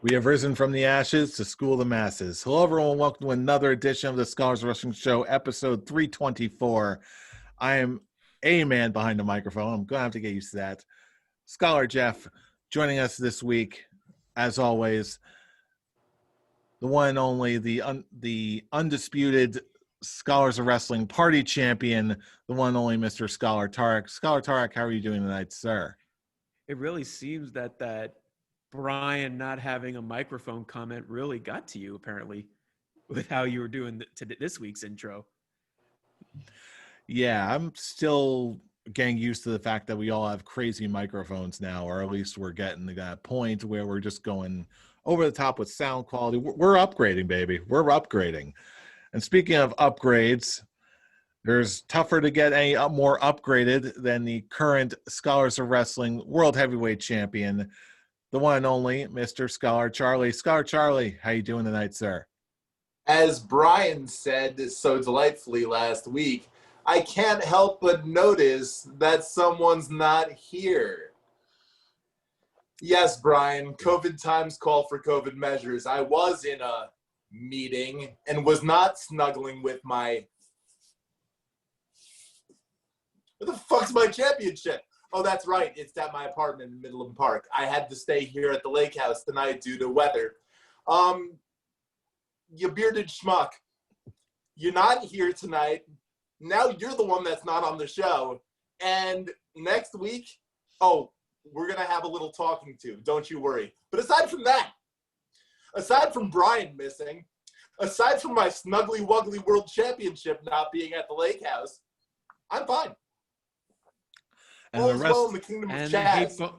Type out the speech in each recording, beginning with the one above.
We have risen from the ashes to school the masses. Hello, everyone. Welcome to another edition of the Scholars Wrestling Show, episode 324. I am a man behind the microphone. I'm going to have to get used to that. Scholar Jeff joining us this week, as always, the one and only, the undisputed Scholars of Wrestling party champion, the one and only Mr. Scholar Tarek. Scholar Tarek, how are you doing tonight, sir? It really seems that Brian not having a microphone comment really got to you, apparently, with how you were doing this week's intro. Yeah, I'm still getting used to the fact that we all have crazy microphones now, or at least we're getting to that point where we're just going over the top with sound quality. We're upgrading, baby. We're upgrading. And speaking of upgrades, there's tougher to get any more upgraded than the current Scholars of Wrestling World Heavyweight Champion, the one and only Mr. Scholar Charlie. Scholar Charlie, how you doing tonight, sir? As Brian said so delightfully last week, I can't help but notice that someone's not here. Yes, Brian, COVID times call for COVID measures. I was in a meeting and was not snuggling with my... Where the fuck's my championship? Oh, that's right. It's at my apartment in Midland Park. I had to stay here at the lake house tonight due to weather. You bearded schmuck. You're not here tonight. Now you're the one that's not on the show. And next week, we're going to have a little talking to. Don't you worry. But aside from that, aside from Brian missing, aside from my snuggly wuggly world championship not being at the lake house, I'm fine. And the rest, in the kingdom of Chaz.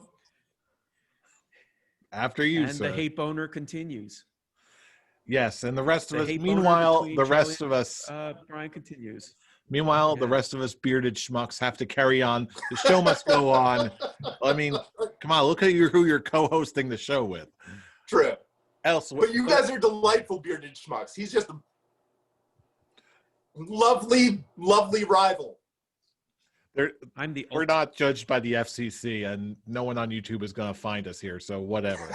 After you, and sir. The hate boner continues. Yes, and the rest of us. Meanwhile, the rest of us. Brian continues. Meanwhile, the rest of us bearded schmucks have to carry on. The show must go on. I mean, come on, look at who you're co-hosting the show with. True. But you guys are delightful bearded schmucks. He's just a lovely, lovely rival. We're not judged by the FCC, and no one on YouTube is going to find us here, so whatever.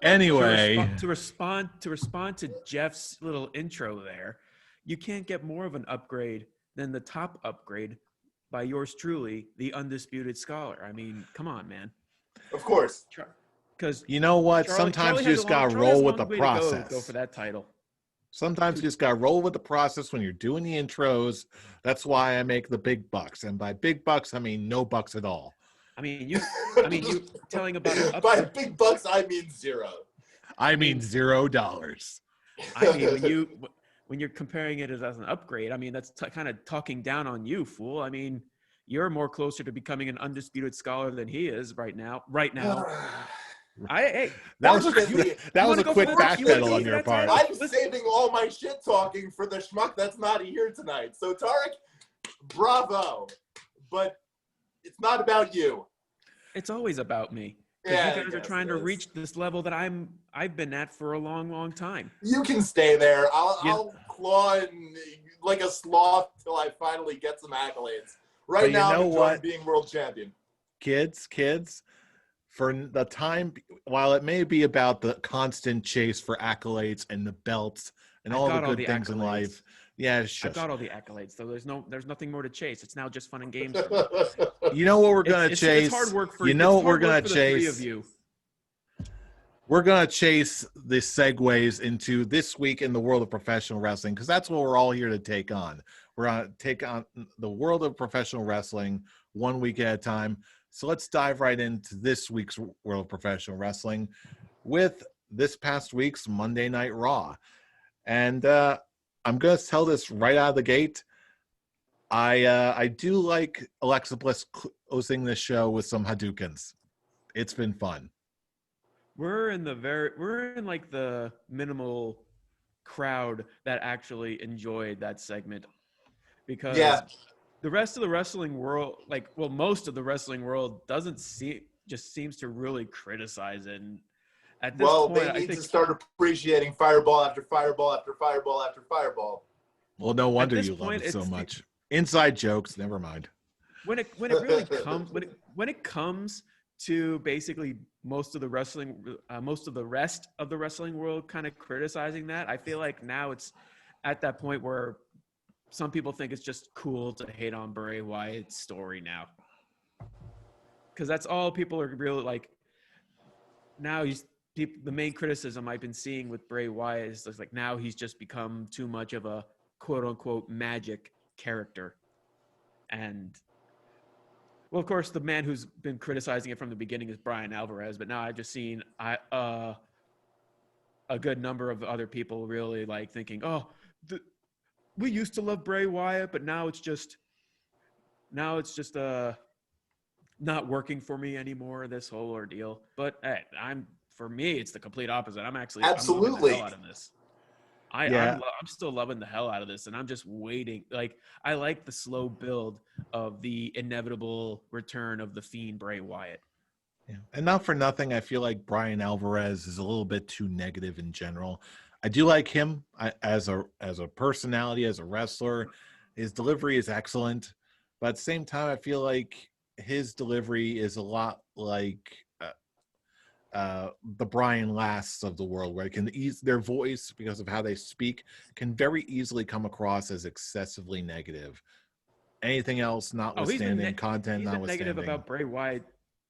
Anyway, to respond to Jeff's little intro there, you can't get more of an upgrade than the top upgrade by yours truly, the undisputed scholar. I mean, come on, man. Of course. Because you know what? Sometimes you just got to roll with the process. Go for that title. Sometimes you just got to roll with the process when you're doing the intros. That's why I make the big bucks. And by big bucks, I mean no bucks at all. I mean, you telling about by big bucks, I mean zero. I mean $0. I mean, when you're comparing it as an upgrade, I mean, that's kind of talking down on you, fool. I mean, you're more closer to becoming an undisputed scholar than he is right now. That was a quick backpedal on your part. I'm saving all my shit talking for the schmuck that's not here tonight. So Tarek, bravo. But it's not about you. It's always about me. Yeah, you guys are trying to reach this level that I've been at for a long, long time. You can stay there. I'll claw like a sloth till I finally get some accolades. Right now, I'm enjoying being world champion. Kids, for the time, while it may be about the constant chase for accolades and the belts and all the good things in life, I've got all the accolades, so there's nothing more to chase. It's now just fun and games. You know what we're gonna chase? It's hard work for you know what we're gonna chase. The three of you. We're gonna chase the segues into this week in the world of professional wrestling, because that's what we're all here to take on. We're gonna take on the world of professional wrestling 1 week at a time. So let's dive right into this week's world of professional wrestling with this past week's Monday Night Raw. And I'm going to tell this right out of the gate. I do like Alexa Bliss closing this show with some Hadoukens. It's been fun. We're in like the minimal crowd that actually enjoyed that segment, because the rest of the wrestling world, most of the wrestling world seems to really criticize it. And at this point, they need to start appreciating fireball after fireball after fireball after fireball. Well, no wonder you love it so much. Inside jokes, never mind. When it really comes to basically most of the rest of the wrestling world kind of criticizing that. I feel like now it's at that point where some people think it's just cool to hate on Bray Wyatt's story now, because that's all people are really like. Now the main criticism I've been seeing with Bray Wyatt is like now he's just become too much of a quote unquote magic character. And well, of course, the man who's been criticizing it from the beginning is Brian Alvarez, but now I've just seen a good number of other people really like thinking, oh, we used to love Bray Wyatt, but now it's just not working for me anymore, this whole ordeal. But hey, for me, it's the complete opposite. I'm Absolutely. I'm loving the hell out of this. Yeah. I'm still loving the hell out of this, and I'm just waiting. Like, I like the slow build of the inevitable return of the Fiend Bray Wyatt. Yeah. And not for nothing, I feel like Brian Alvarez is a little bit too negative in general. I do like him as a personality, as a wrestler. His delivery is excellent, but at the same time, I feel like his delivery is a lot like the Brian Lasts of the world, where it can their voice, because of how they speak, can very easily come across as excessively negative. Anything else notwithstanding, content he's been notwithstanding. negative about Bray Wyatt.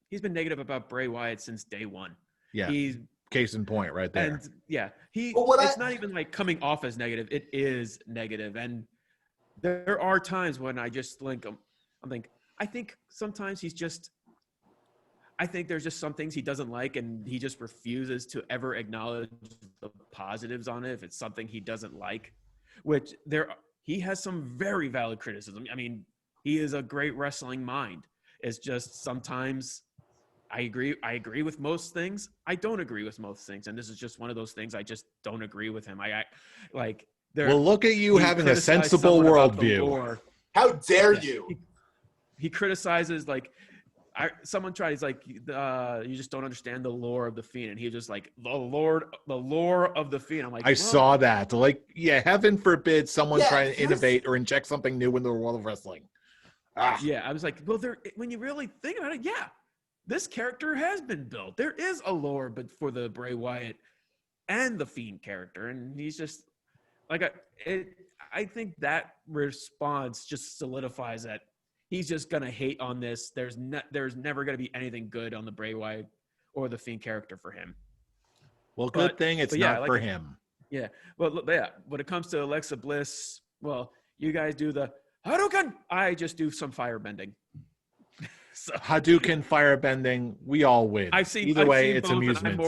He's been negative about Bray Wyatt since day one. Yeah, he's case in point right there. And yeah, it's not even like coming off as negative. It is negative, and there are times when I just like I think sometimes I think there's just some things he doesn't like, and he just refuses to ever acknowledge the positives on it if it's something he doesn't like, which he has some very valid criticism. I mean, he is a great wrestling mind. It's just sometimes I agree with most things. I don't agree with most things, and this is just one of those things. I just don't agree with him. Well, look at you having a sensible worldview. How dare you? He criticizes someone tried. He's like, you just don't understand the lore of the Fiend, and he just like the lore of the Fiend. I'm like, I saw that. Like, yeah, heaven forbid someone try to innovate or inject something new into the world of wrestling. Yeah, I was like, well, when you really think about it, yeah, this character has been built. There is a lore, but for the Bray Wyatt and the Fiend character, and he's just like, I think that response just solidifies that he's just gonna hate on this. There's never gonna be anything good on the Bray Wyatt or the Fiend character for him. Well, good thing it's not for him. Yeah. Well, yeah. When it comes to Alexa Bliss, well, you guys do the Hadouken. I just do some firebending. So, Hadouken, firebending, we all win. I've seen it's amusement.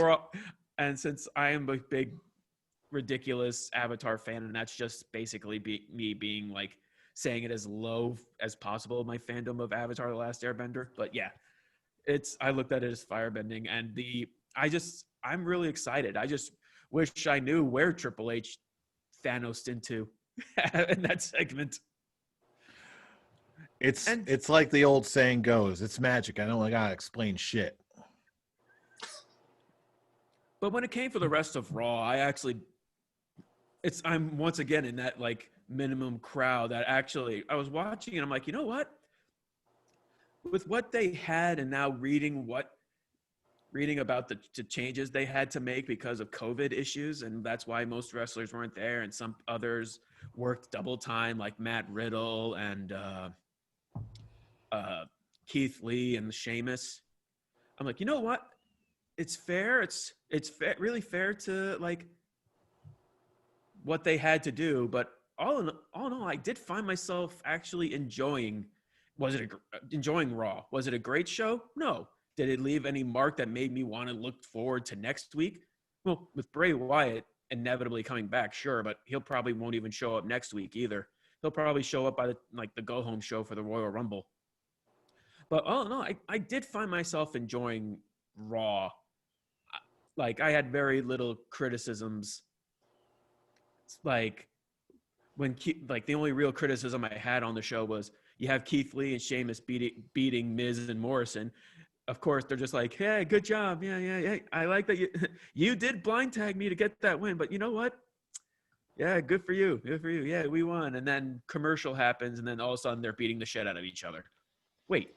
And since I am a big, ridiculous Avatar fan, and that's just basically me being like saying it as low as possible, my fandom of Avatar: The Last Airbender. But yeah, I looked at it as firebending, and I'm really excited. I just wish I knew where Triple H Thanos into in that segment. It's like the old saying goes, it's magic. I don't gotta explain shit. But when it came for the rest of Raw, I'm once again in that like minimum crowd that actually I was watching, and I'm like, you know what? With what they had, and now reading about the changes they had to make because of COVID issues, and that's why most wrestlers weren't there, and some others worked double time, like Matt Riddle and Keith Lee and Sheamus. I'm like, you know what? It's fair. It's really fair to like what they had to do, but all in all, I did find myself actually enjoying Raw. Was it a great show? No. Did it leave any mark that made me want to look forward to next week? Well, with Bray Wyatt inevitably coming back, sure, but he'll probably won't even show up next week either. He'll probably show up by the go home show for the Royal Rumble. But all in all, I did find myself enjoying Raw. Like, I had very little criticisms. Like, the only real criticism I had on the show was you have Keith Lee and Sheamus beating Miz and Morrison. Of course, they're just like, hey, good job. Yeah. I like that you did blind tag me to get that win, but you know what? Yeah, good for you. Good for you. Yeah, we won. And then commercial happens, and then all of a sudden they're beating the shit out of each other. Wait,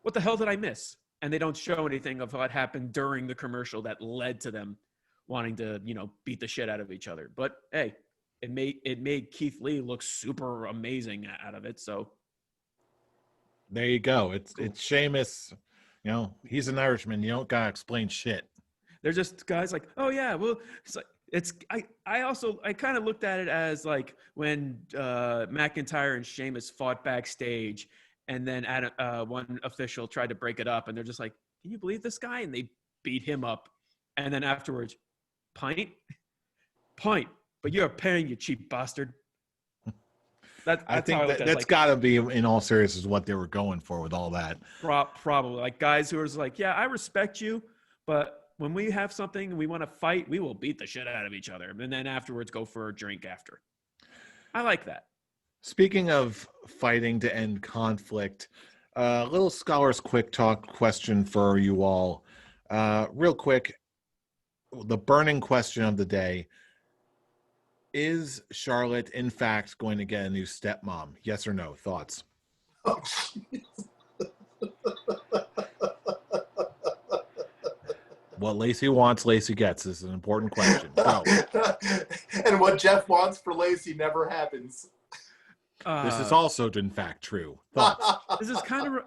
what the hell did I miss? and they don't show anything of what happened during the commercial that led to them wanting to, beat the shit out of each other. But hey, it made Keith Lee look super amazing out of it. So there you go. It's Sheamus. He's an Irishman. You don't gotta explain shit. They're just guys like, oh yeah, well, I kind of looked at it as like when McIntyre and Sheamus fought backstage, and then one official tried to break it up, and they're just like, can you believe this guy? And they beat him up, and then afterwards, pint, but you're paying, you cheap bastard. I think that's got to be, in all seriousness, what they were going for with all that. Probably like guys who are like, yeah, I respect you, but when we have something and we want to fight, we will beat the shit out of each other, and then afterwards go for a drink after. I like that. Speaking of fighting to end conflict, a little Scholars Quick Talk question for you all. Real quick, the burning question of the day. Is Charlotte, in fact, going to get a new stepmom? Yes or no? Thoughts? Oh, What Lacey wants, Lacey gets. This is an important question. Go. And what Jeff wants for Lacey never happens. This is also, in fact, true. Thoughts? This is kind of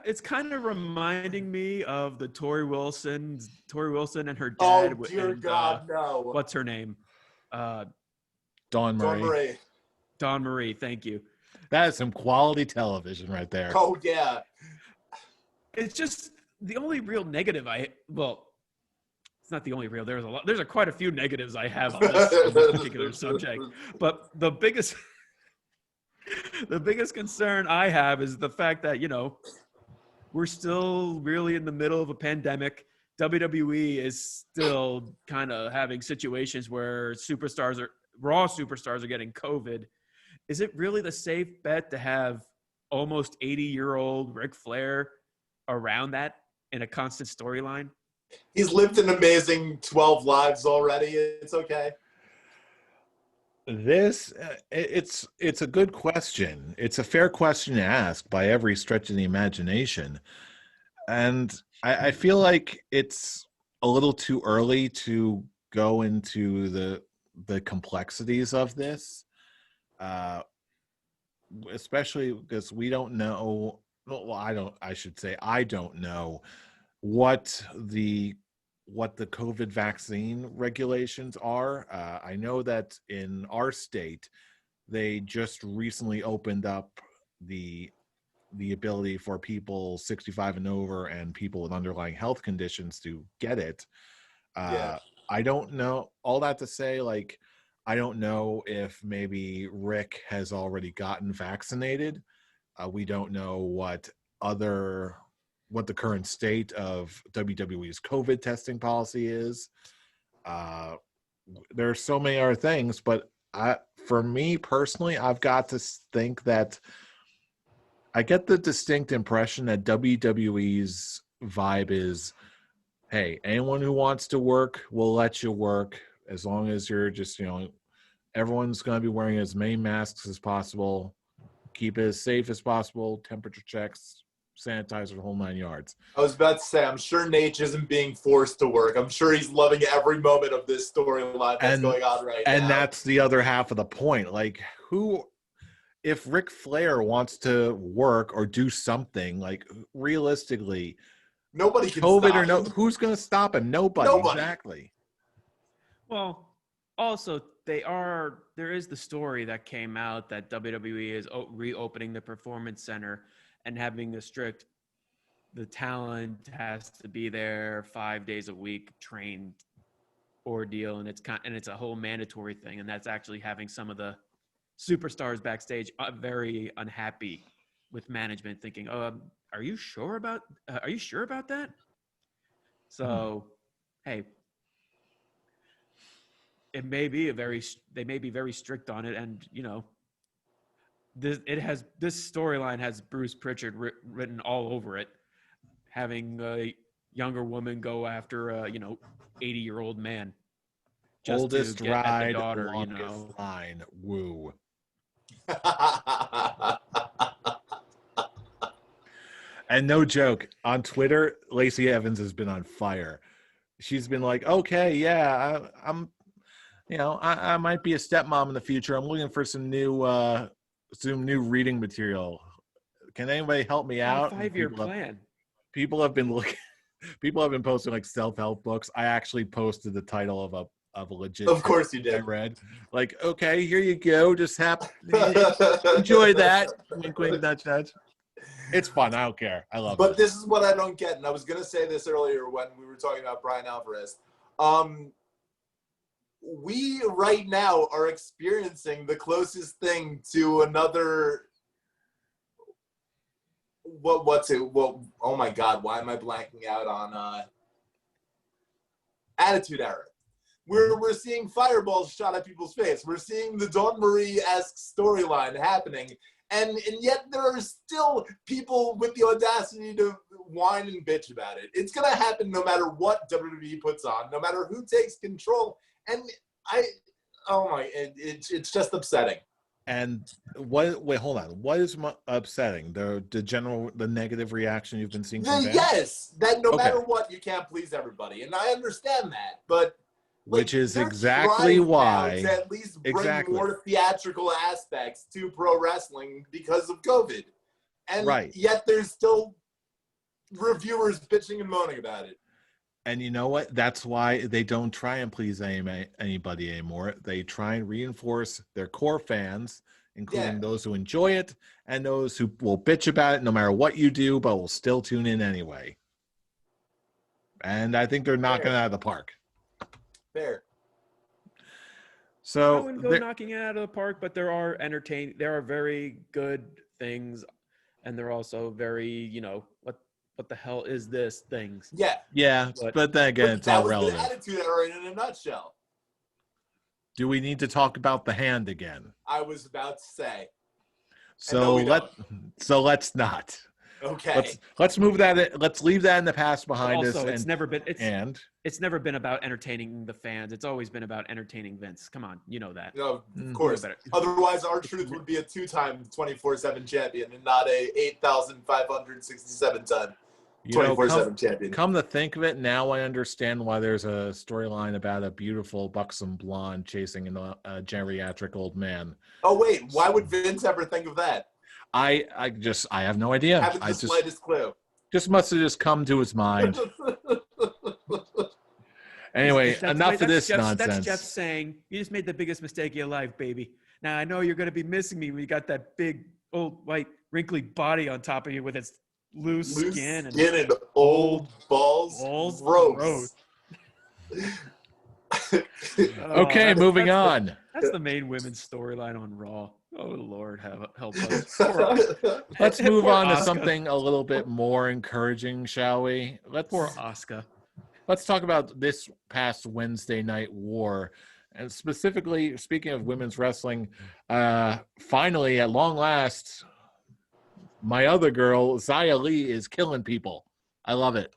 it's kind of reminding me of the Tori Wilson and her dad. Oh dear God, no! What's her name? Dawn Marie. Dawn Marie. Thank you. That is some quality television right there. Oh yeah. It's just the only real negative it's not the only real. There's quite a few negatives I have on this particular subject, but the biggest concern I have is the fact that we're still really in the middle of a pandemic. WWE is still kind of having situations where Raw superstars are getting COVID. Is it really the safe bet to have almost 80-year-old Ric Flair around that in a constant storyline? He's lived an amazing 12 lives already. It's okay. It's a good question. It's a fair question to ask by every stretch of the imagination. And I feel like it's a little too early to go into the complexities of this, especially because we don't know. Well, I don't know what the COVID vaccine regulations are. I know that in our state, they just recently opened up the ability for people 65 and over and people with underlying health conditions to get it. Yeah. I don't know. All that to say, like, I don't know if maybe Rick has already gotten vaccinated. We don't know what the current state of WWE's COVID testing policy is. There are so many other things, but for me personally, I've got to think that I get the distinct impression that WWE's vibe is, hey, anyone who wants to work, we'll let you work as long as you're just, everyone's going to be wearing as many masks as possible, keep it as safe as possible, temperature checks, sanitizer, the whole 9 yards. I was about to say, I'm sure Nate isn't being forced to work. I'm sure he's loving every moment of this storyline that's going on right now. And that's the other half of the point. Like, if Ric Flair wants to work or do something, like, realistically, nobody can COVID stop or no, him. Who's going to stop him? Nobody. Exactly. Well, also there is the story that came out that WWE is reopening the Performance Center and having the talent has to be there 5 days a week, trained ordeal, and it's a whole mandatory thing, and that's actually having some of the superstars backstage very unhappy with management, thinking, "Oh, are you sure about that?" So, hey, they may be very strict on it, and this storyline has Bruce Pritchard written all over it, having a younger woman go after a 80-year-old man. Just Oldest to get at the ride, daughter, longest line. Woo. And no joke, on Twitter, Lacey Evans has been on fire. She's been like, okay, yeah, I'm I might be a stepmom in the future. I'm looking for some new reading material. Can anybody help me Got a out? 5-year plan. People have been looking. People have been posting like self-help books. I actually posted the title of a legit. Of course you I did. read like, okay, here you go. Just enjoy that. Wink, wink, nudge, nudge. It's fun. I don't care. I love it. But this is what I don't get, and I was gonna say this earlier when we were talking about Brian Alvarez. We right now are experiencing the closest thing to another. What's it? Well, oh my God, why am I blanking out on Attitude Era? We're seeing fireballs shot at people's face. We're seeing the Dawn Marie-esque storyline happening, and yet there are still people with the audacity to whine and bitch about it. It's gonna happen no matter what WWE puts on, no matter who takes control. And it's just upsetting. And wait, hold on. What is upsetting? The negative reaction you've been seeing from fans? Yes, that no matter what, you can't please everybody. And I understand that, but which is exactly why to at least bring more theatrical aspects to pro wrestling because of COVID. And yet there's still reviewers bitching and moaning about it. And you know what? That's why they don't try and please anybody anymore. They try and reinforce their core fans, including those who enjoy it and those who will bitch about it no matter what you do, but will still tune in anyway. And I think they're knocking it out of the park. Fair. So I wouldn't go knocking it out of the park, but there are very good things, and they're also very, what the hell is this things? Yeah, but then again, it's all relevant. That was the Attitude Era in a nutshell. Do we need to talk about the hand again? I was about to say. So let's not. Okay. Let's move that. Let's leave that in the past behind us. It's never been about entertaining the fans. It's always been about entertaining Vince. Come on, you know that. No, of course. Otherwise, R-Truth would be a 2-time 24/7 champion and not a 8,567 time 24/7 champion. Come to think of it, now I understand why there's a storyline about a beautiful, buxom blonde chasing a geriatric old man. Oh wait, why would Vince ever think of that? I have no idea. Haven't the slightest clue. Just must have just come to his mind. Anyway, enough of this nonsense. That's Jeff saying, you just made the biggest mistake of your life, baby. Now, I know you're going to be missing me when you got that big, old, white, wrinkly body on top of you with its loose skin and old balls. Gross. Okay, moving on. That's the main women's storyline on Raw. Oh, Lord, help us. Let's move on to something a little bit more encouraging, shall we? Poor Asuka. Let's talk about this past Wednesday night war. And specifically, speaking of women's wrestling, finally, at long last, my other girl, Xia Li, is killing people. I love it.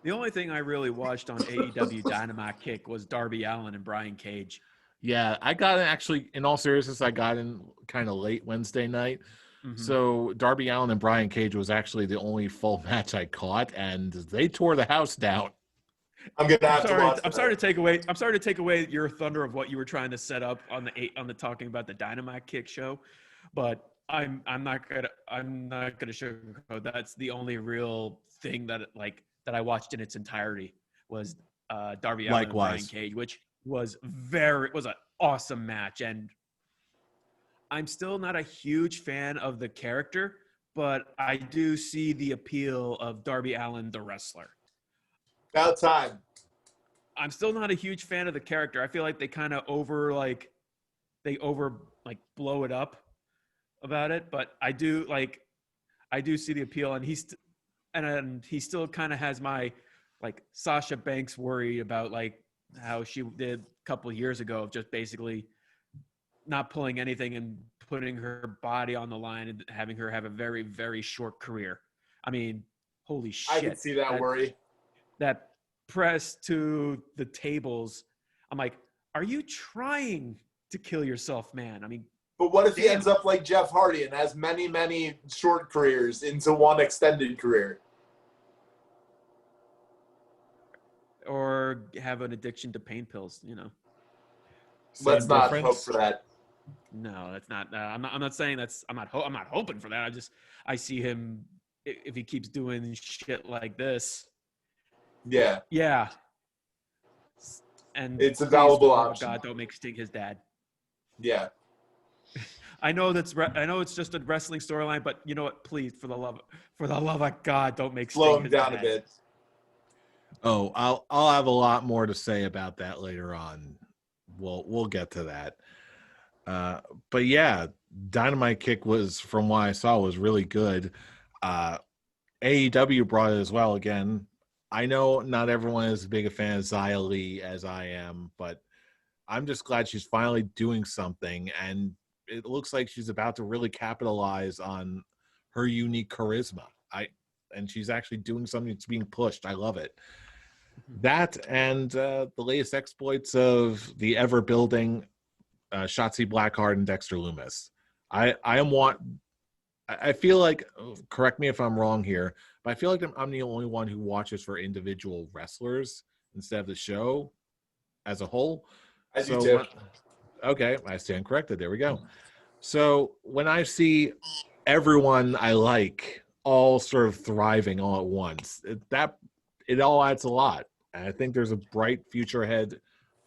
The only thing I really watched on AEW Dynamite Kick was Darby Allin and Brian Cage. Yeah, I got in actually, in all seriousness, I got in kind of late Wednesday night. Mm-hmm. So Darby Allin and Brian Cage was actually the only full match I caught, and they tore the house down. I'm sorry to take away your thunder of what you were trying to set up on the talking about the Dynamite Kick show, but I'm not gonna sugarcoat. That's the only real thing that I watched in its entirety was Darby Allin and Brian Cage, which was an awesome match. And I'm still not a huge fan of the character, but I do see the appeal of Darby Allin, the wrestler. About time. I'm still not a huge fan of the character. I feel like they kind of blow it up about it, but I do see the appeal, and he still kind of has my Sasha Banks worry about how she did a couple of years ago of just basically not pulling anything and putting her body on the line and having her have a very, very short career. I mean, holy shit. I can see that worry. That press to the tables. I'm like, are you trying to kill yourself, man? I mean, But what if he Damn. ends up like Jeff Hardy and has many, many short careers into one extended career? Or have an addiction to pain pills, Let's Same not difference. hope for that. No, that's not. I'm not saying that's. I'm not hoping for that. I see him if he keeps doing shit like this. Yeah. Yeah. And It's a please, valuable for the love of option. God, don't make Sting his dad. Yeah. I know it's just a wrestling storyline, but you know what? Please, for the love of God, don't make Slow Sting him his down dad. a bit. Oh, I'll have a lot more to say about that later on. We'll get to that. But yeah, Dynamite Kick was, from what I saw, was really good. AEW brought it as well. Again, I know not everyone is as big a fan of Xia Li as I am, but I'm just glad she's finally doing something, and it looks like she's about to really capitalize on her unique charisma. And she's actually doing something that's being pushed. I love it. That and the latest exploits of the ever building Shotzi Blackheart and Dexter Lumis. I feel like, correct me if I'm wrong here, but I feel like I'm the only one who watches for individual wrestlers instead of the show as a whole. I do too. Okay, I stand corrected. There we go. So when I see everyone I like all sort of thriving all at once, it all adds a lot. And I think there's a bright future ahead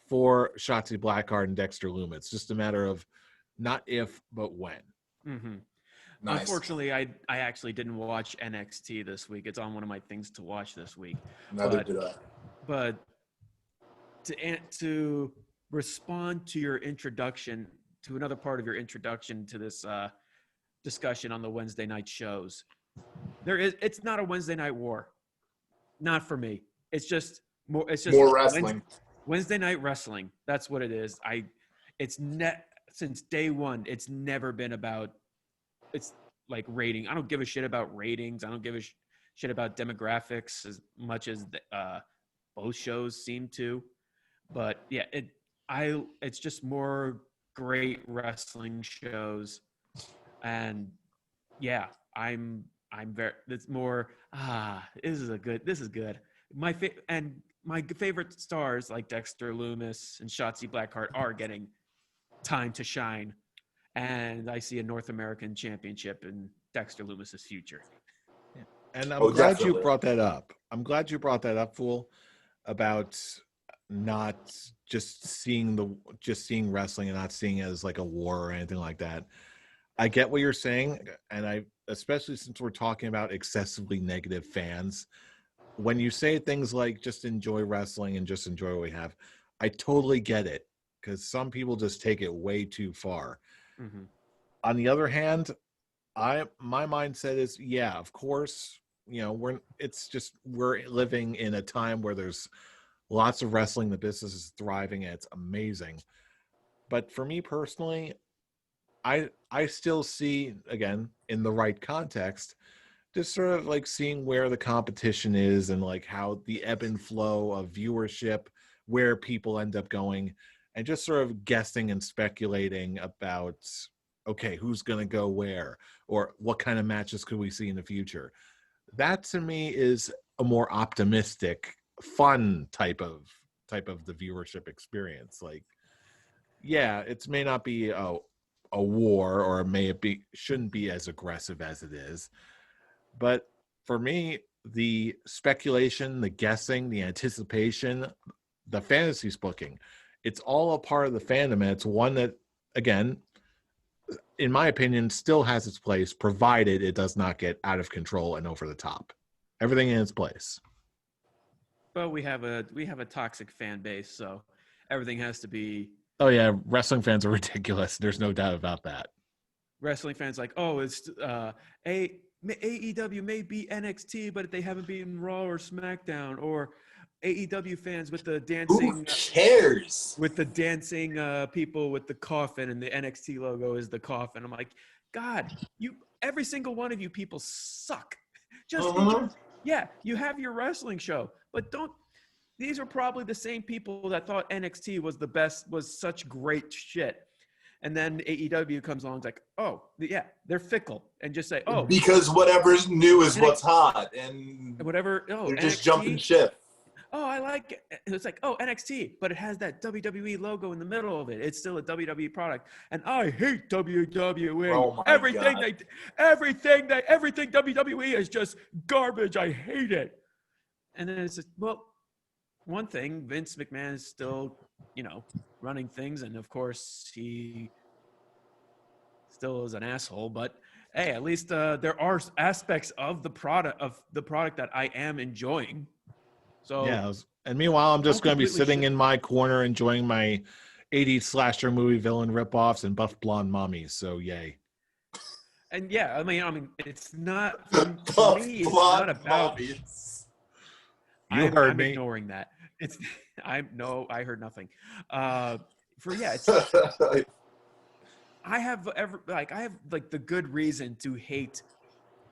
for Shotzi Blackheart and Dexter Lumis. It's just a matter of not if, but when. Mm-hmm. Nice. Unfortunately, I actually didn't watch NXT this week. It's on one of my things to watch this week. Neither did I. But to respond to your introduction, to another part of your introduction to this discussion on the Wednesday night shows, it's not a Wednesday night war. Not for me. It's just more wrestling. Wednesday night wrestling. That's what it is. Since day one, it's never been about. It's like rating. I don't give a shit about ratings. I don't give a shit about demographics as much as both shows seem to. But yeah, it's just more great wrestling shows, and yeah, I'm very. It's more. This is good. My favorite stars like Dexter Lumis and Shotzi Blackheart are getting time to shine, and I see a North American championship in Dexter Lumis's future. And I'm glad definitely. you brought that up. I'm glad you brought that up, Fool, about not just seeing wrestling and not seeing it as like a war or anything like that. I get what you're saying, and especially since we're talking about excessively negative fans, when you say things like just enjoy wrestling and just enjoy what we have, I totally get it, because some people just take it way too far. Mm-hmm. On the other hand, my mindset is, yeah, of course, we're living in a time where there's lots of wrestling, the business is thriving, and it's amazing. But for me personally, I still see, again, in the right context, just sort of like seeing where the competition is and like how the ebb and flow of viewership, where people end up going, and just sort of guessing and speculating about, okay, who's going to go where, or what kind of matches could we see in the future. That to me is a more optimistic, fun type of the viewership experience. Like, yeah, it may not be a war, or shouldn't be as aggressive as it is. But for me, the speculation, the guessing, the anticipation, the fantasies booking, it's all a part of the fandom. And it's one that, again, in my opinion, still has its place, provided it does not get out of control and over the top. Everything in its place. But we have a toxic fan base, so everything has to be. Oh yeah, wrestling fans are ridiculous. There's no doubt about that. Wrestling fans like, oh, it's AEW may beat NXT, but they haven't beaten Raw or SmackDown. Or AEW fans with the dancing. Who cares? With the dancing people with the coffin, and the NXT logo is the coffin. I'm like, God, every single one of you people suck. Just enjoy. Yeah, you have your wrestling show, but don't. These are probably the same people that thought NXT was such great shit. And then AEW comes along, it's like, oh yeah, they're fickle, and just say, oh, because whatever's new is NXT what's hot, and whatever. Oh, they're just NXT, jumping ship. oh, I like it. It's like, oh, NXT, but it has that WWE logo in the middle of it. It's still a WWE product. And I hate WWE. Oh my everything God. everything WWE is just garbage. I hate it. And then it's just, well, one thing, Vince McMahon is still, running things. And of course, he still is an asshole, but hey, at least there are aspects of the product that I am enjoying. So Yeah, and meanwhile, I'm just going to be completely sitting in my corner enjoying my 80s slasher movie villain ripoffs and buff blonde mommies. So yay! And yeah, I mean, it's not for me. It's not about. I'm I'm me. ignoring that. It's I heard nothing. It's I have the good reason to hate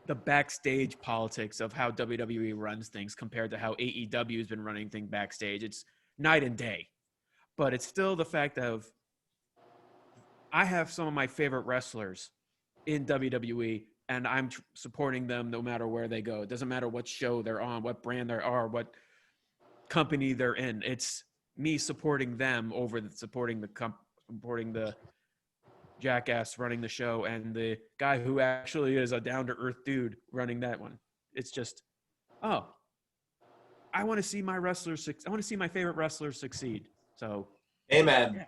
the backstage politics of how WWE runs things compared to how AEW has been running things backstage. It's night and day. But it's still the fact of I have some of my favorite wrestlers in WWE, and I'm supporting them no matter where they go. It doesn't matter what show they're on, what brand they are, what company they're in. It's me supporting them over supporting the jackass running the show and the guy who actually is a down-to-earth dude running that one. It's just, oh, I want to see my favorite wrestlers succeed. So, amen. Yeah.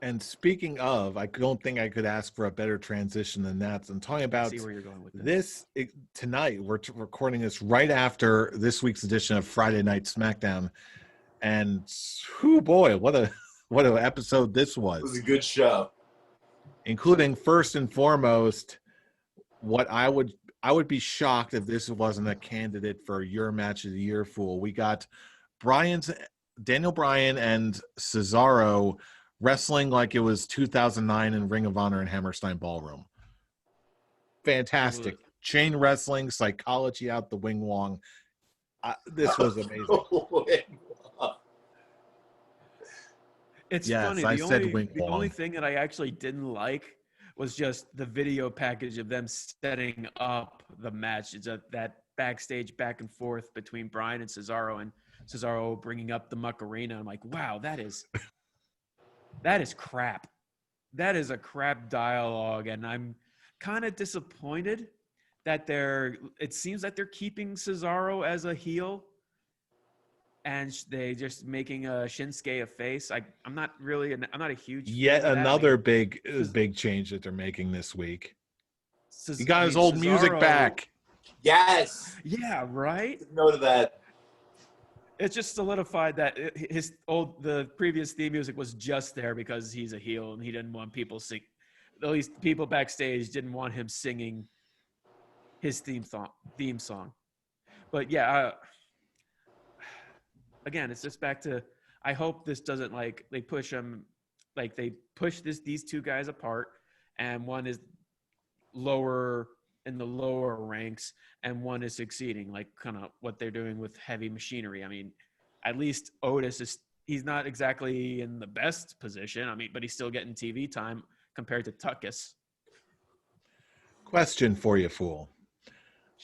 And speaking of, I don't think I could ask for a better transition than that. I'm talking about See where you're going with this tonight. We're recording this right after this week's edition of Friday Night SmackDown, and whoo boy, what an episode this was! It was a good show, including first and foremost, what I would be shocked if this wasn't a candidate for your match of the year. Fool, we got Daniel Bryan and Cesaro wrestling like it was 2009 in Ring of Honor and Hammerstein Ballroom. Fantastic. Chain wrestling, psychology out the wing wong. This was amazing. It's yes, funny. The only thing that I actually didn't like was just the video package of them setting up the match. It's that backstage back and forth between Bryan and Cesaro bringing up the Macarena. I'm like, wow, that is crap. That is a crap dialogue, and I'm kind of disappointed that it seems that they're keeping Cesaro as a heel, and they just making Shinsuke a face. I'm not a huge yet fan of another big change that they're making this week. He got his old music back. Yes. Yeah, right. Note of that. It's just solidified that the previous theme music was just there because he's a heel and he didn't want people sing. At least people backstage didn't want him singing his theme song. But yeah, again, it's just back to, I hope this doesn't they push them, they push these two guys apart, and one is lower in the lower ranks and one is succeeding, like kind of what they're doing with Heavy Machinery. I mean, at least Otis he's not exactly in the best position. I mean, but he's still getting TV time compared to Tuckus. Question for you, fool.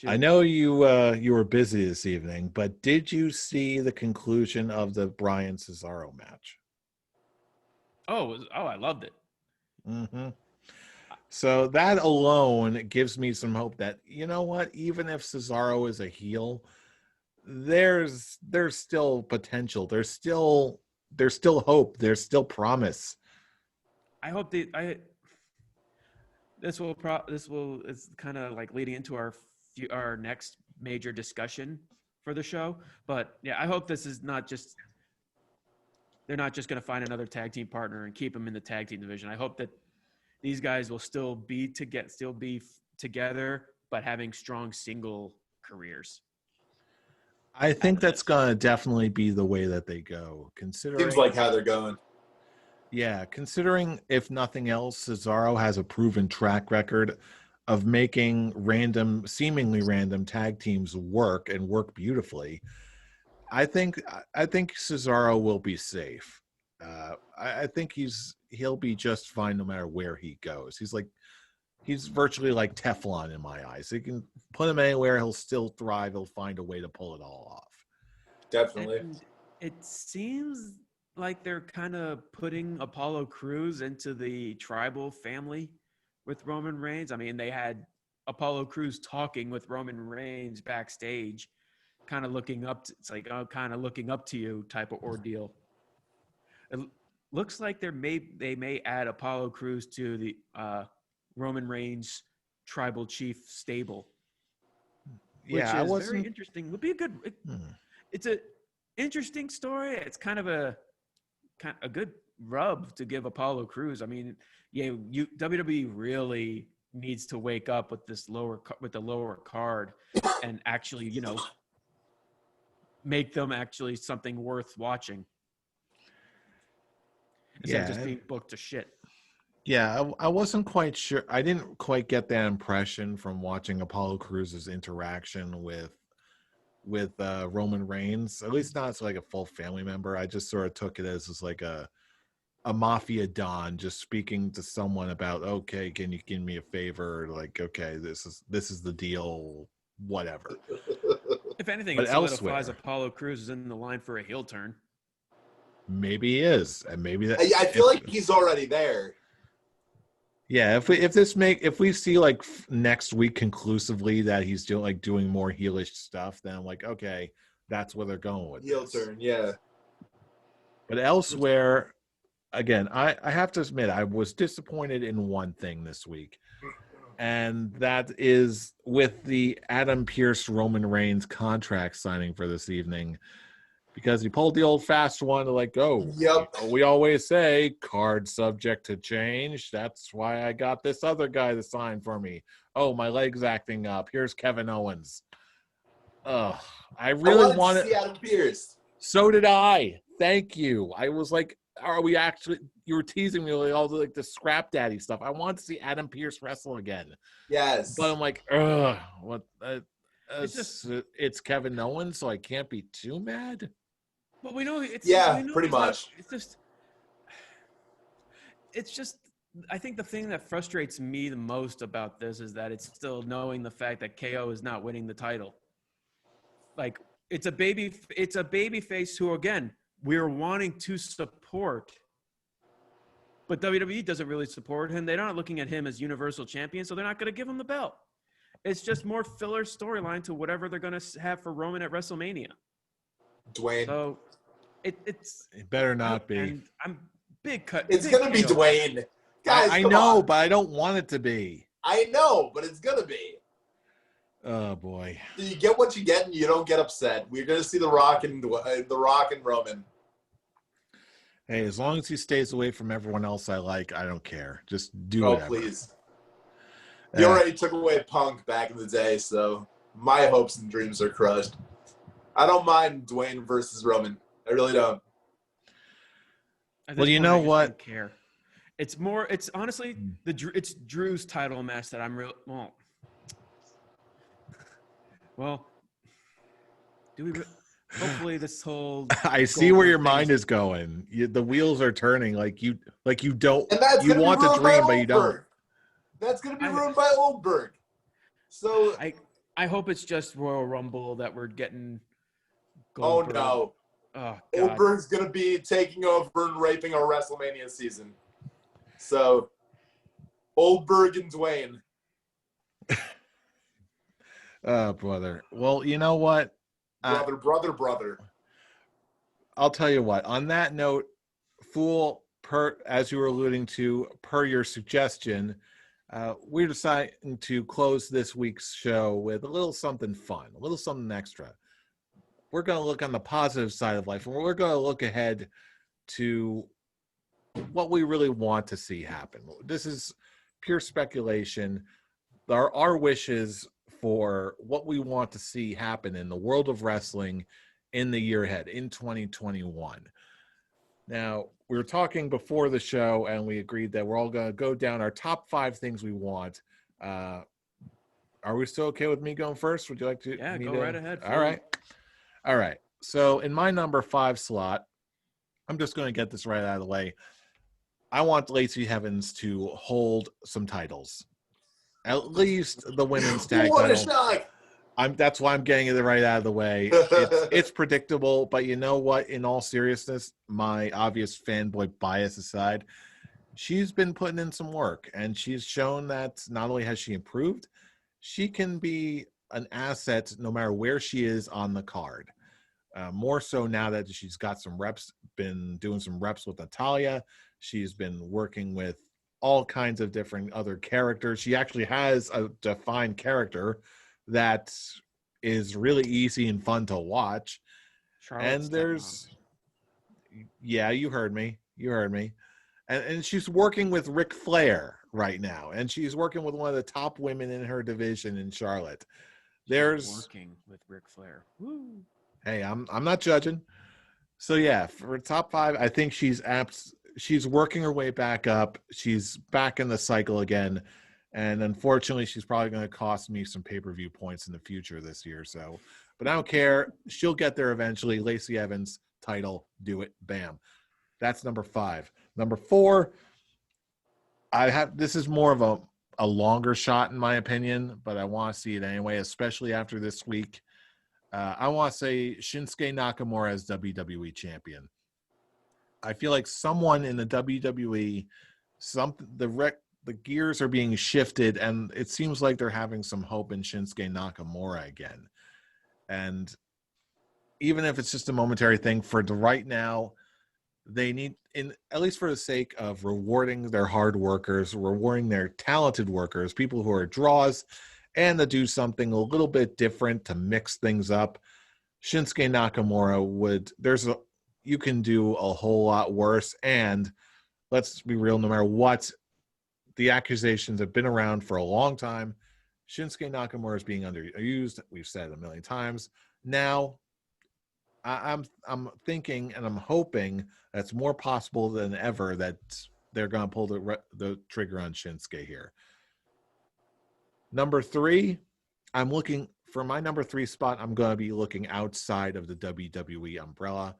I know you were busy this evening, but did you see the conclusion of the Bryan Cesaro match? Oh, I loved it. Mm-hmm. So that alone gives me some hope that, you know what, even if Cesaro is a heel, there's still potential. There's still hope. There's still promise. I hope this will is kind of like leading into our next major discussion for the show. But yeah, I hope this is not just, they're not just going to find another tag team partner and keep them in the tag team division. I hope that these guys will still be together, but having strong single careers. I think that's going to definitely be the way that they go. Seems like how they're going. Yeah, considering if nothing else, Cesaro has a proven track record of making seemingly random tag teams work and work beautifully. I think Cesaro will be safe. I think he'll be just fine no matter where he goes. He's virtually like Teflon in my eyes. You can put him anywhere, he'll still thrive. He'll find a way to pull it all off. Definitely. And it seems like they're kind of putting Apollo Crews into the tribal family with Roman Reigns. I mean, they had Apollo Crews talking with Roman Reigns backstage, kind of looking up. It's like, oh, kind of looking up to you type of ordeal. It looks like they may add Apollo Crews to the Roman Reigns tribal chief stable. Which is very interesting. Would be a good. It's a interesting story. It's kind of a good rub to give Apollo Crews. I mean, yeah, WWE really needs to wake up with the lower card and actually, make them actually something worth watching instead of just being booked to shit. Yeah, I wasn't quite sure. I didn't quite get that impression from watching Apollo Crews' interaction with Roman Reigns. At least not as like a full family member. I just sort of took it as like a mafia don just speaking to someone about, okay, can you give me a favor? Like, okay, this is the deal, whatever. If anything, it solidifies Apollo Crews is in the line for a heel turn. Maybe he is, and maybe that. I feel like he's already there. Yeah, if we see like next week conclusively that he's doing more heelish stuff, then I'm like, okay, that's where they're going with heel turn. Yeah. But elsewhere, again, I have to admit I was disappointed in one thing this week, and that is with the Adam Pearce Roman Reigns contract signing for this evening. Because he pulled the old fast one to like, oh, yep. We always say card subject to change. That's why I got this other guy to sign for me. Oh, my leg's acting up. Here's Kevin Owens. I really wanted to see Adam Pearce. So did I. Thank you. I was like, are we actually? You were teasing me with all the scrap daddy stuff. I wanted to see Adam Pearce wrestle again. Yes. But I'm like, what? It's Kevin Owens, so I can't be too mad. Well, we know it's pretty much. It's just. I think the thing that frustrates me the most about this is that it's still knowing the fact that KO is not winning the title. Like it's a baby face who, again, we're wanting to support, but WWE doesn't really support him. They're not looking at him as Universal Champion, so they're not going to give him the belt. It's just more filler storyline to whatever they're going to have for Roman at WrestleMania. Dwayne. So it better not be. And I'm big cut. It's going to be Dwayne. Guys, I know, but I don't want it to be. I know, but it's going to be. Oh boy! You get what you get, and you don't get upset. We're going to see the Rock and Roman. Hey, as long as he stays away from everyone else I like, I don't care. Just do it. Oh, please! You already took away Punk back in the day, so my hopes and dreams are crushed. I don't mind Dwayne versus Roman. I really don't. Well, you know what? I don't care. It's more. It's honestly it's Drew's title match that I'm real. Well, do we? Hopefully, this whole. I see where your mind is going. The wheels are turning. Like you don't. You want to dream, but you don't. That's going to be ruined by Goldberg. So I hope it's just Royal Rumble that we're getting. Goldberg. Oh no! Oh, Goldberg's going to be taking over and raping our WrestleMania season. So, Goldberg and Dwayne. Oh, brother. Well, you know what? Brother. I'll tell you what. On that note, Fool, as you were alluding to, per your suggestion, we're deciding to close this week's show with a little something fun, a little something extra. We're going to look on the positive side of life, and we're going to look ahead to what we really want to see happen. This is pure speculation. Our wishes for what we want to see happen in the world of wrestling in the year ahead, in 2021. Now, we were talking before the show, and we agreed that we're all going to go down our top 5 things we want. Are we still okay with me going first? Would you like to? Yeah, go right ahead. All right. So in my number 5 slot, I'm just going to get this right out of the way. I want Lacey Evans to hold some titles, at least the women's tag What a title. shock! That's why I'm getting it right out of the way. It's predictable, but you know what? In all seriousness, my obvious fanboy bias aside, she's been putting in some work, and she's shown that not only has she improved, she can be an asset no matter where she is on the card. More so now that she's got some reps, been doing some reps with Natalya. She's been working with all kinds of different other characters. She actually has a defined character that is really easy and fun to watch. Charlotte's And there's, yeah, you heard me. And she's working with Ric Flair right now, and she's working with one of the top women in her division in Charlotte. There's working with Ric Flair. Woo. Hey, I'm not judging. So yeah, for top 5, I think she's working her way back up. She's back in the cycle again. And unfortunately, she's probably going to cost me some pay-per-view points in the future this year. So, but I don't care. She'll get there eventually. Lacey Evans, title, do it, bam. That's number 5. Number 4, this is more of a longer shot in my opinion, but I want to see it anyway, especially after this week. I want to say Shinsuke Nakamura as WWE champion. I feel like someone in the WWE, the gears are being shifted, and it seems like they're having some hope in Shinsuke Nakamura again. And even if it's just a momentary thing, for the right now, they need, at least for the sake of rewarding their hard workers, rewarding their talented workers, people who are draws, and to do something a little bit different to mix things up. Shinsuke Nakamura you can do a whole lot worse. And let's be real, no matter what, the accusations have been around for a long time. Shinsuke Nakamura is being underused. We've said it a million times. Now, I'm thinking and I'm hoping that's more possible than ever that they're going to pull the trigger on Shinsuke here. Number 3, I'm looking for my number 3 spot. I'm going to be looking outside of the WWE umbrella,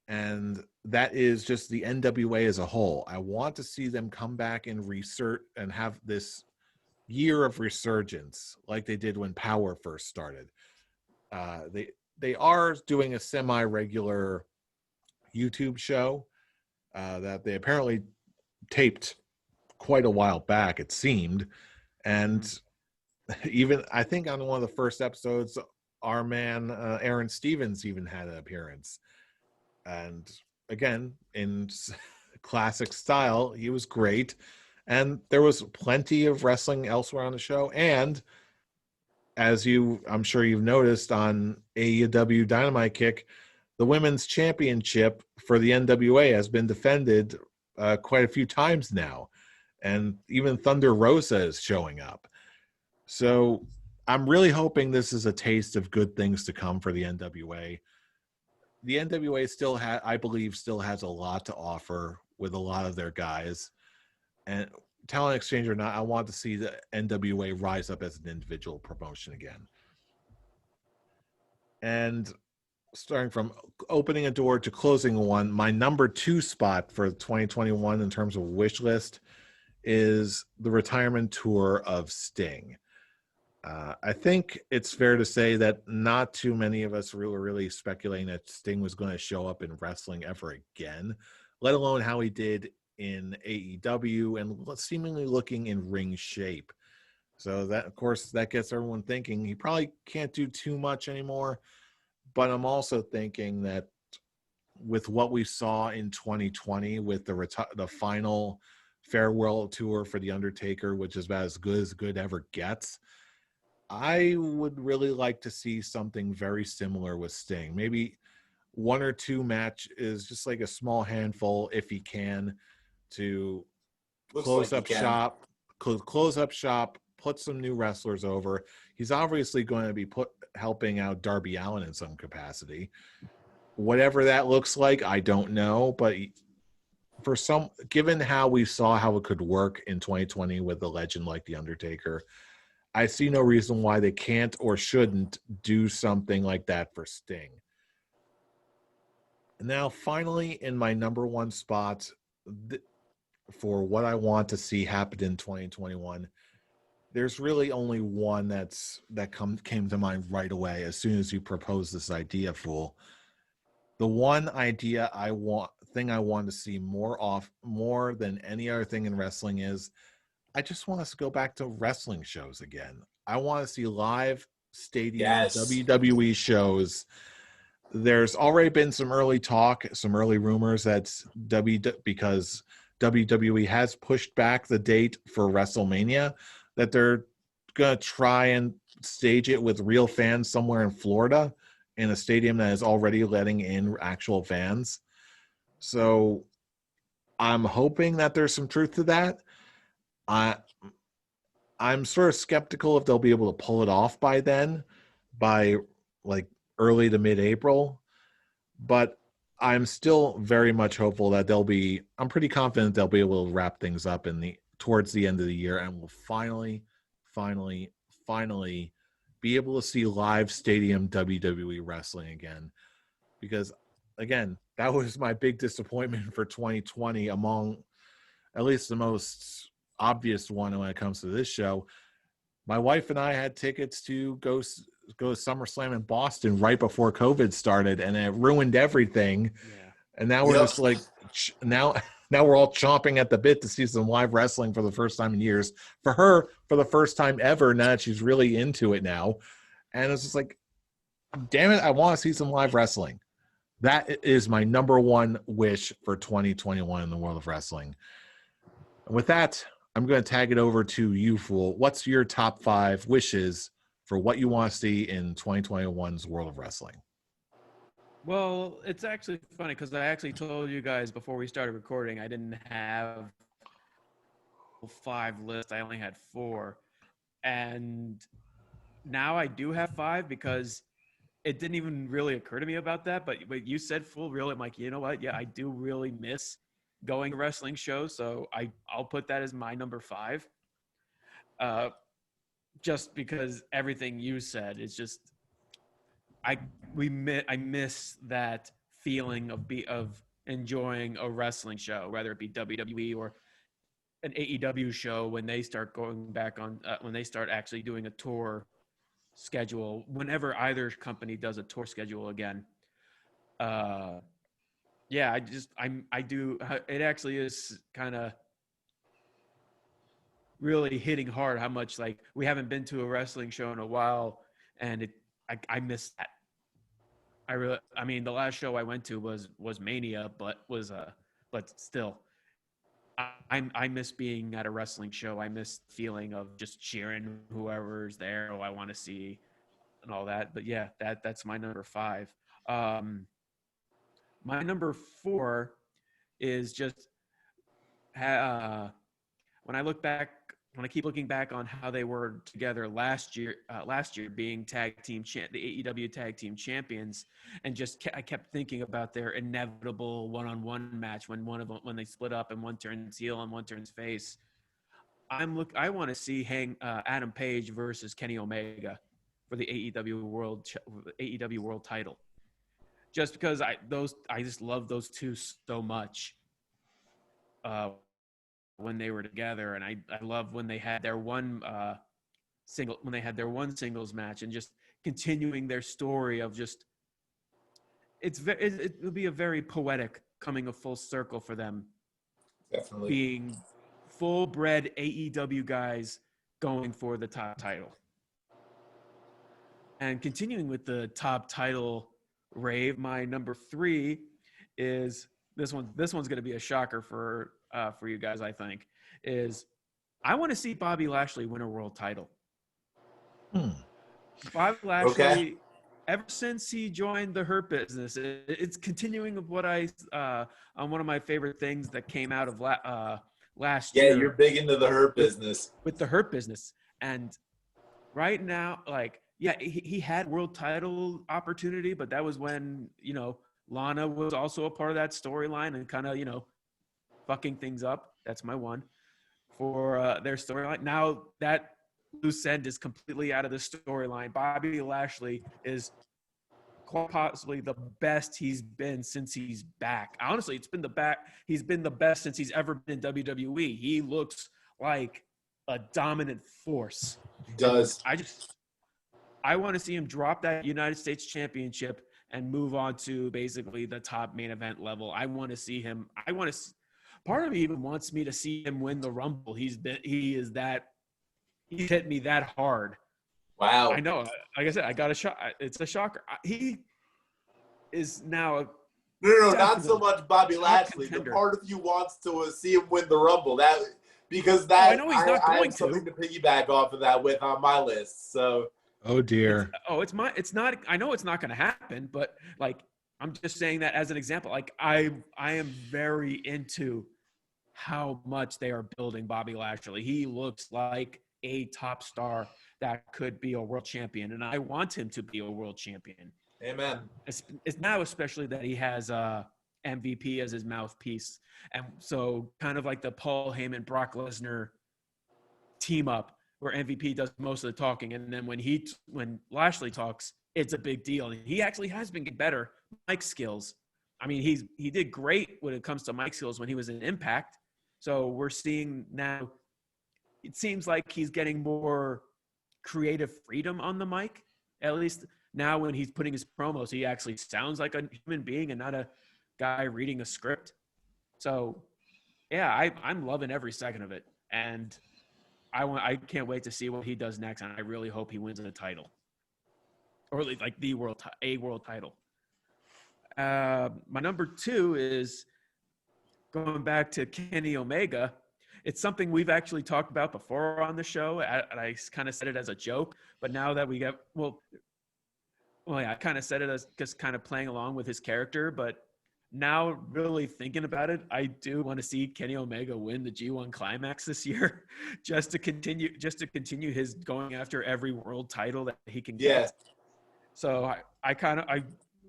and that is just the NWA as a whole. I want to see them come back and research and have this year of resurgence like they did when Power first started. They are doing a semi-regular YouTube show that they apparently taped quite a while back, it seemed, and even I think on one of the first episodes, our man Aaron Stevens even had an appearance. And again, in classic style, he was great. And there was plenty of wrestling elsewhere on the show. And as I'm sure you've noticed on AEW Dynamite Kick, the women's championship for the NWA has been defended quite a few times now. And even Thunder Rosa is showing up. So I'm really hoping this is a taste of good things to come for the NWA. The NWA I believe still has a lot to offer with a lot of their guys. And talent exchange or not, I want to see the NWA rise up as an individual promotion again. And starting from opening a door to closing one, my number 2 spot for 2021 in terms of wish list is the retirement tour of Sting. I think it's fair to say that not too many of us were really speculating that Sting was going to show up in wrestling ever again, let alone how he did in AEW and seemingly looking in ring shape. So that, of course, that gets everyone thinking he probably can't do too much anymore. But I'm also thinking that with what we saw in 2020 with the final farewell tour for The Undertaker, which is about as good ever gets, I would really like to see something very similar with Sting. Maybe 1 or 2 matches, just like a small handful, if he can, to close up shop, put some new wrestlers over. He's obviously going to be helping out Darby Allin in some capacity. Whatever that looks like, I don't know. But given how we saw how it could work in 2020 with a legend like The Undertaker, I see no reason why they can't or shouldn't do something like that for Sting. Now, finally, in my number one spot for what I want to see happen in 2021, there's really only one that came to mind right away as soon as you proposed this idea, Fool. The one thing I want to see more than any other thing in wrestling is I just want us to go back to wrestling shows again. I want to see live stadium Yes. WWE shows. There's already been some early talk, some early rumors that because WWE has pushed back the date for WrestleMania, that they're gonna try and stage it with real fans somewhere in Florida in a stadium that is already letting in actual fans. So I'm hoping that there's some truth to that. I'm sort of skeptical if they'll be able to pull it off by then, by like early to mid-April. But I'm still very much hopeful that I'm pretty confident they'll be able to wrap things up towards the end of the year, and we'll finally be able to see live stadium WWE wrestling again. Because again, that was my big disappointment for 2020 among at least the most obvious one when it comes to this show. My wife and I had tickets to go to SummerSlam in Boston right before COVID started, and it ruined everything. Yeah. And now we're just like now we're all chomping at the bit to see some live wrestling for the first time in years. For her, for the first time ever, now that she's really into it now. And it's just like, damn it, I want to see some live wrestling. That is my number one wish for 2021 in the world of wrestling. And with that, I'm going to tag it over to you, Fool. What's your top 5 wishes for what you want to see in 2021's world of wrestling? Well, it's actually funny because I actually told you guys before we started recording I didn't have 5 lists. I only had 4. And now I do have 5 because it didn't even really occur to me about that. But you said full real. I'm like, you know what? Yeah, I do really miss going to wrestling shows. So I'll put that as my number 5. Just because everything you said is just I miss that feeling of enjoying a wrestling show, whether it be WWE or an AEW show when they start going back on when they start actually doing a tour schedule. Whenever either company does a tour schedule again, yeah, I do. It actually is kind of really hitting hard how much like we haven't been to a wrestling show in a while, and I miss that. I mean, the last show I went to was Mania, but still, I miss being at a wrestling show. I miss the feeling of just cheering whoever's there, who I want to see, and all that. But yeah, that's my number 5. My number 4 is just when I look back, when I keep looking back on how they were together last year being the AEW tag team champions, and I kept thinking about their inevitable one-on-one match when when they split up and one turns heel and one turns face. I want to see Adam Page versus Kenny Omega for the AEW World title, just because I just love those two so much. When they were together, and I love when they had their one singles match, and just continuing their story of just it will be a very poetic coming of full circle for them. Definitely. Being full-bred AEW guys going for the top title. And continuing with the top title rave, my number 3 is this one's going to be a shocker for you guys, I think, is I want to see Bobby Lashley win a world title. Bobby Lashley, ever since he joined the Hurt Business, it's continuing of what on one of my favorite things that came out of last year. Yeah, you're big into the Hurt Business. With the Hurt Business. And right now, like, yeah, he had world title opportunity, but that was when, Lana was also a part of that storyline and kind of, fucking things up. That's my one for their storyline. Now that loose end is completely out of the storyline. Bobby Lashley is quite possibly the best he's been since he's back. Honestly, he's been the best since he's ever been in WWE. He looks like a dominant force. He does. I want to see him drop that United States Championship and move on to basically the top main event level. I want to see him. Part of me even wants me to see him win the Rumble. He hit me that hard. Wow. I know. Like I said, I got a shot. It's a shocker. He is now. No, not so much Bobby Lashley. Contender. The part of you wants to see him win the Rumble. I know he's not going have something to piggyback off of that with on my list. So. Oh dear. It's not. I know it's not going to happen, but like I'm just saying that as an example. Like I am very into how much they are building Bobby Lashley. He looks like a top star that could be a world champion, and I want him to be a world champion. Amen. It's now especially that he has MVP as his mouthpiece, and so kind of like the Paul Heyman Brock Lesnar team up, where MVP does most of the talking, and then when Lashley talks, it's a big deal. And he actually has been getting better mic skills. I mean, he did great when it comes to mic skills when he was in Impact. So we're seeing now. It seems like he's getting more creative freedom on the mic. At least now when he's putting his promos, he actually sounds like a human being and not a guy reading a script. So, yeah, I'm loving every second of it. And I can't wait to see what he does next. And I really hope he wins the title. Or like a world title. My number 2 is going back to Kenny Omega. It's something we've actually talked about before on the show. And I kind of said it as a joke, but now that we get, I kind of said it as just kind of playing along with his character, but now really thinking about it, I do want to see Kenny Omega win the G1 Climax this year just to continue his going after every world title that he can get. Yes. So I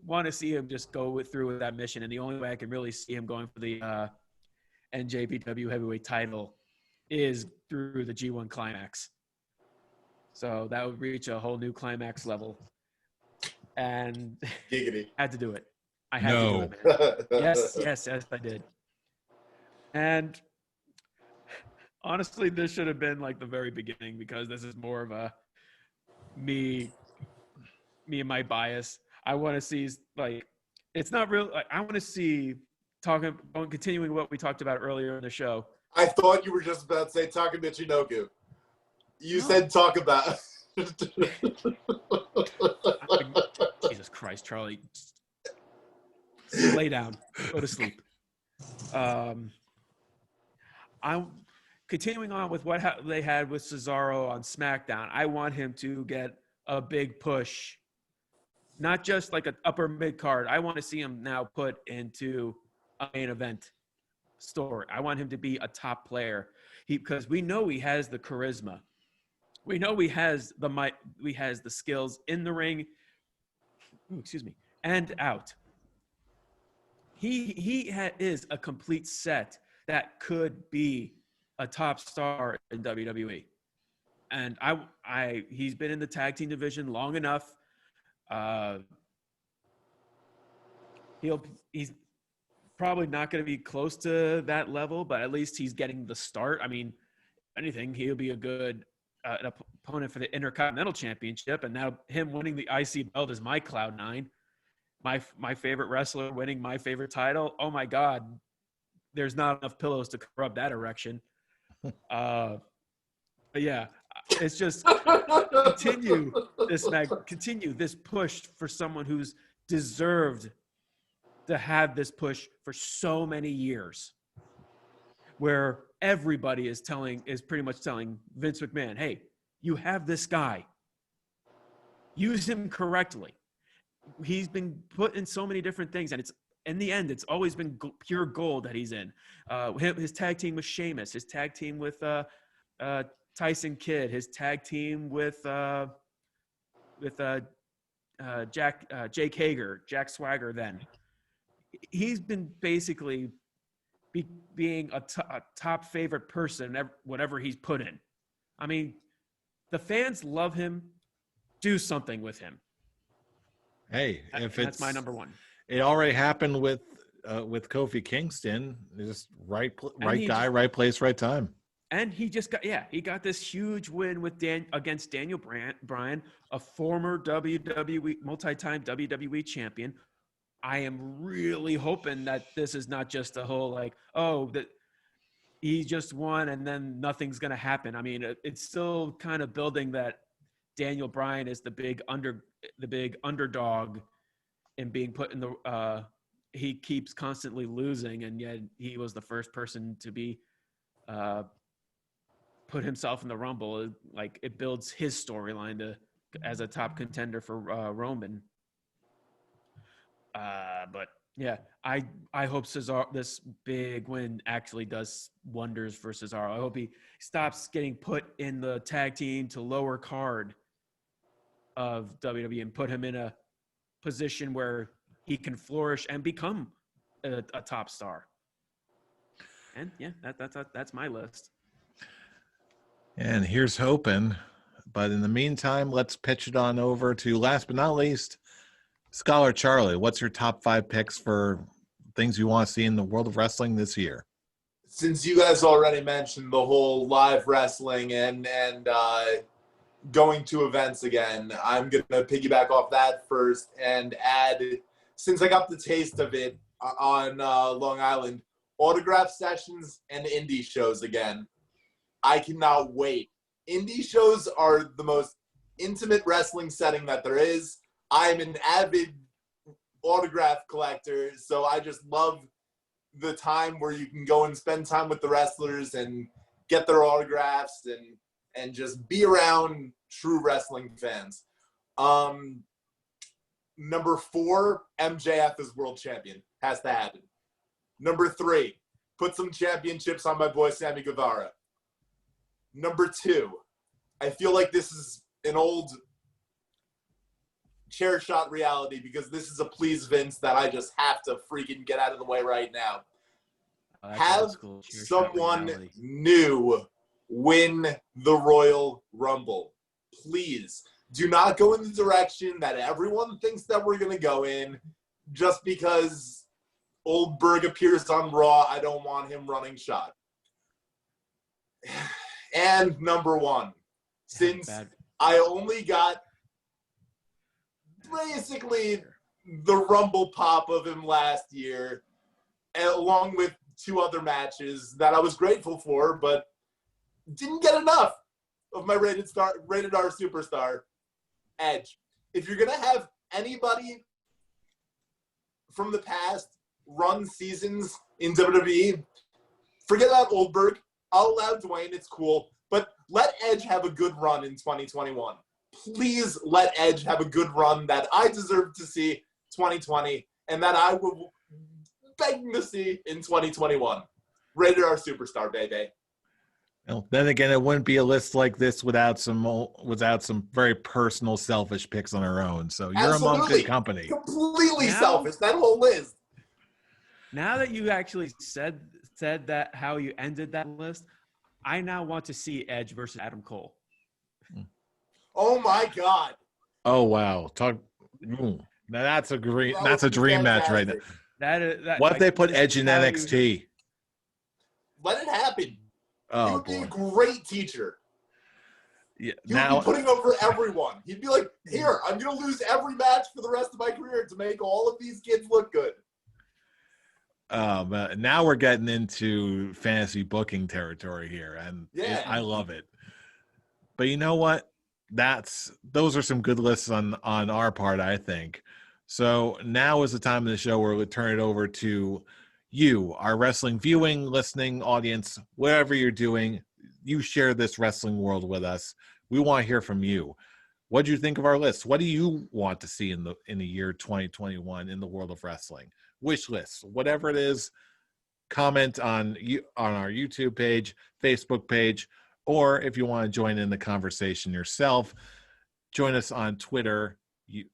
want to see him just go through with that mission. And the only way I can really see him going for the NJPW heavyweight title is through the G1 Climax. So that would reach a whole new climax level. And Giggity. had to do it. I had to do it, man. Yes, I did. And honestly, this should have been like the very beginning because this is more of a me and my bias. I want to see it's not real. I want to see continuing what we talked about earlier in the show. I thought you were just about to say Taka Michinoku. You said talk about. Jesus Christ, Charlie. Lay down. Go to sleep. I'm continuing on with what they had with Cesaro on SmackDown. I want him to get a big push. Not just like an upper mid card. I want to see him now put into a main event story. I want him to be a top player. Because we know he has the charisma. We know he has the mic. He has the skills in the ring. And out. He is a complete set that could be a top star in WWE. And he's been in the tag team division long enough. He's probably not going to be close to that level, but at least he's getting the start. I mean, if anything, he'll be a good opponent for the Intercontinental Championship. And now him winning the IC belt is my cloud 9. My favorite wrestler winning my favorite title. Oh my God, there's not enough pillows to cover up that erection. But yeah, it's just continue this push for someone who's deserved to have this push for so many years, where everybody is pretty much telling Vince McMahon, hey, you have this guy. Use him correctly. He's been put in so many different things, and it's in the end, it's always been pure gold that he's in. His tag team with Sheamus, his tag team with Tyson Kidd, his tag team with Jake Hager, Jack Swagger. Then he's been basically being a top favorite person whatever he's put in. I mean, the fans love him. Do something with him. Hey, if That's my number one. it already happened with Kofi Kingston. Just right guy, right place, right time. And he just got this huge win with against Daniel Bryan, a former WWE multi-time WWE champion. I am really hoping that this is not just a whole like, oh, that he just won and then nothing's going to happen. I mean, it's still kind of building that Daniel Bryan is the big underdog and being put in the he keeps constantly losing, and yet he was the first person to be put himself in the Rumble. Like, it builds his storyline as a top contender for Roman. But yeah, I hope Cesaro, this big win, actually does wonders for Cesaro. I hope he stops getting put in the tag team to lower card of WWE and put him in a position where he can flourish and become a top star. And yeah, that's my list. And here's hoping. But in the meantime, let's pitch it on over to, last but not least, Scholar Charlie. What's your top 5 picks for things you want to see in the world of wrestling this year? Since you guys already mentioned the whole live wrestling and going to events again, I'm going to piggyback off that first and add, since I got the taste of it on Long Island, autograph sessions and indie shows again. I cannot wait. Indie shows are the most intimate wrestling setting that there is. I'm an avid autograph collector, so I just love the time where you can go and spend time with the wrestlers and get their autographs and just be around true wrestling fans. Number 4, MJF is world champion. Has to happen. Number 3, put some championships on my boy Sammy Guevara. Number 2, I feel like this is an old chair shot reality because this is a please Vince that I just have to freaking get out of the way right now. Have someone new win the Royal Rumble. Please do not go in the direction that everyone thinks that we're going to go in just because old Berg appears on Raw. I don't want him running shot. And number 1, since I only got basically the Rumble pop of him last year, along with 2 other matches that I was grateful for, but didn't get enough of my rated R superstar, Edge. If you're going to have anybody from the past run seasons in WWE, forget about Oldberg. I'll allow Dwayne, it's cool, but let Edge have a good run in 2021. Please let Edge have a good run that I deserve to see 2020 and that I will begging to see in 2021. Rated R superstar, baby. Well, then again, it wouldn't be a list like this without some very personal, selfish picks on our own. So you're among good company. Completely selfish. That whole list. Now that you actually said that, how you ended that list, I now want to see Edge versus Adam Cole. Oh my God. Oh wow. Now that's a dream match right now. What if they put Edge in NXT? Let it happen. Oh, he would be a great teacher. Yeah. He would be putting over everyone. He'd be like, here, I'm going to lose every match for the rest of my career to make all of these kids look good. Now we're getting into fantasy booking territory here, and I love it. But you know what? Those are some good lists on our part, I think. So now is the time of the show where we turn it over to you, our wrestling viewing, listening audience, whatever you're doing. You share this wrestling world with us. We want to hear from you. What do you think of our list? What do you want to see in the year 2021 in the world of wrestling? Wish lists, whatever it is. Comment on our YouTube page, Facebook page, or if you want to join in the conversation yourself, join us on Twitter,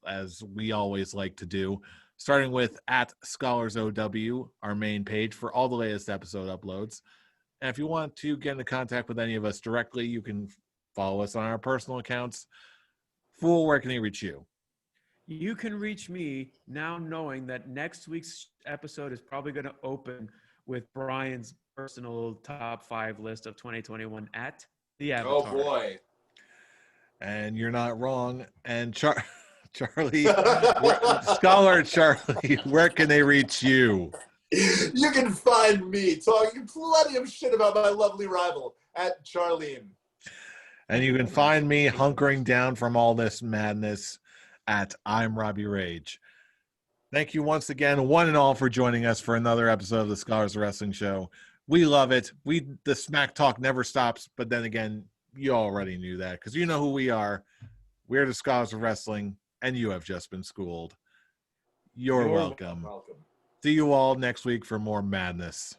as we always like to do, starting with @ScholarsOW, our main page for all the latest episode uploads. And if you want to get into contact with any of us directly, you can follow us on our personal accounts. Fool, where can he reach you? You can reach me now knowing that next week's episode is probably going to open with Brian's personal top 5 list of 2021 at the Oh Avatar. boy. And you're not wrong. And Charlie, Scholar Charlie, where can they reach you? You can find me talking plenty of shit about my lovely rival at Charlene. And you can find me hunkering down from all this madness at I'm Robbie Rage. Thank you once again, one and all, for joining us for another episode of the Scholars of Wrestling Show. We love it. The smack talk never stops, but then again, you already knew that because you know who we are. We're the Scholars of Wrestling, and you have just been schooled. You're welcome. Welcome. See you all next week for more madness.